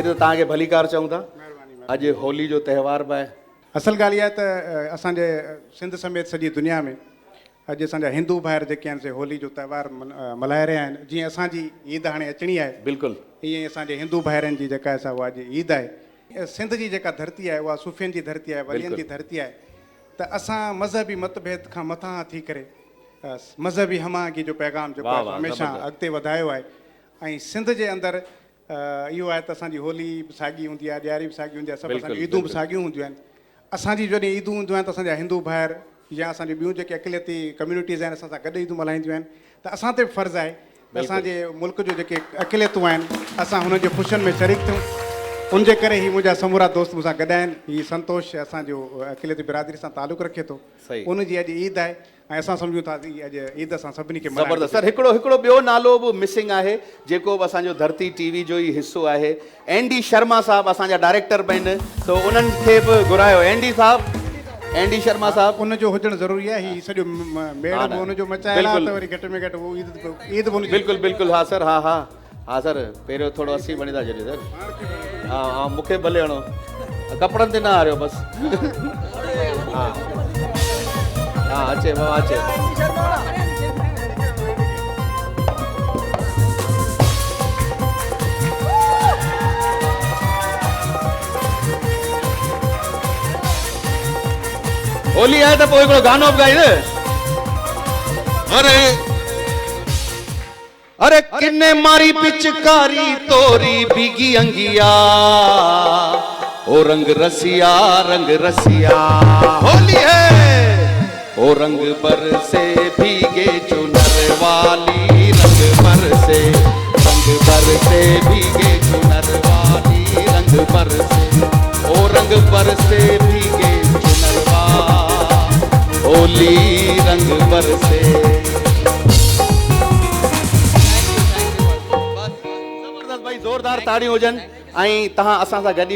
त तव्हांखे भलीकार चऊं था। अॼु होली जो त्योहार बि आहे। असल ॻाल्हि इहा त असांजे सिंध समेत सॼी दुनिया में अॼु असांजा हिंदू भाइर जेके आहिनि से होली जो त्योहार मल्हाए रहिया आहिनि। जीअं असांजी ईद हाणे अचणी आहे, बिल्कुलु ईअं ई असांजे हिंदू भाइरनि जी जेका आहे उहा अॼु ईद आहे। सिंध जी जेका धरती आहे उहा सूफ़ियनि जी धरती आहे, वलियनि जी धरती आहे। त असां मज़हबी मतभेद खां मथां थी करे मज़हबी हमागी जो पैगाम जेको आहे हमेशह अॻिते वधायो आहे। ऐं सिंध जे अंदरि इहो आहे त असांजी होली बि साॻी हूंदी आहे, ॾियारी बि साॻी हूंदी आहे, सभु असांजी ईदूं बि साॻियूं हूंदियूं आहिनि। असांजी जॾहिं ईदूं हूंदियूं आहिनि त असांजा हिंदू भाइर या असांजी ॿियूं जेके अक़िलियती कम्यूनिटीज़ आहिनि असां सां गॾु ईदूं मल्हाईंदियूं आहिनि। त असां ते बि फ़र्ज़ु आहे त असांजे मुल्क जो जेके अक़िलियतूं आहिनि असां हुननि जे ख़ुशियुनि में शरीक थियूं। उनजे करे ही मुंहिंजा समूरा दोस्त मूंसां गॾु आहिनि। हीउ संतोष असांजो अक़िलियती बिरादरी सां तालुक़ु रखे थो, उनजी अॼु ईद आहे ऐं असां सम्झूं था अॼु ईद असां सभिनी खे ज़बरदस्त। सर हिकिड़ो ॿियो नालो बि मिसिंग आहे जेको बि असांजो धरती टीवी जो ई हिसो आहे। एंडी शर्मा साहब असांजा डायरेक्टर बि आहिनि, त उन्हनि खे बि घुरायो। एंडी शर्मा साहब उनजो हुजणु ज़रूरी आहे। हीउ सॼो मेड़ बि उनजो मचायल आहे त वरी घटि में घटि उहो ईद बि बिल्कुलु बिल्कुलु। हा सर, हा हा हा सर, पहिरियों थोरो 80 वणी था छॾियो सर। हा हा, मूंखे भले हणो, कपिड़नि ते न हारियो बसि। हा हा, अचे बाबा अचे। होली आहे त पोइ हिकिड़ो गानो बि ॻाईंदे। अरे किन्ने मारी पिचकारी तोरी भीगी अंगिया, ओ रंग रसिया होली है। ओ रंग बरसे भीगे चुनर वाली, रंग बरसे भीगे चुनर वाली, रंग बरसे, ओ रंग बरसे भीगे चुनर वाली, होली रंग बरसे। ज़बरदस्त भाई, ज़ोरदार ताड़ियूं हुजनि। ऐं तव्हां असां सां गॾु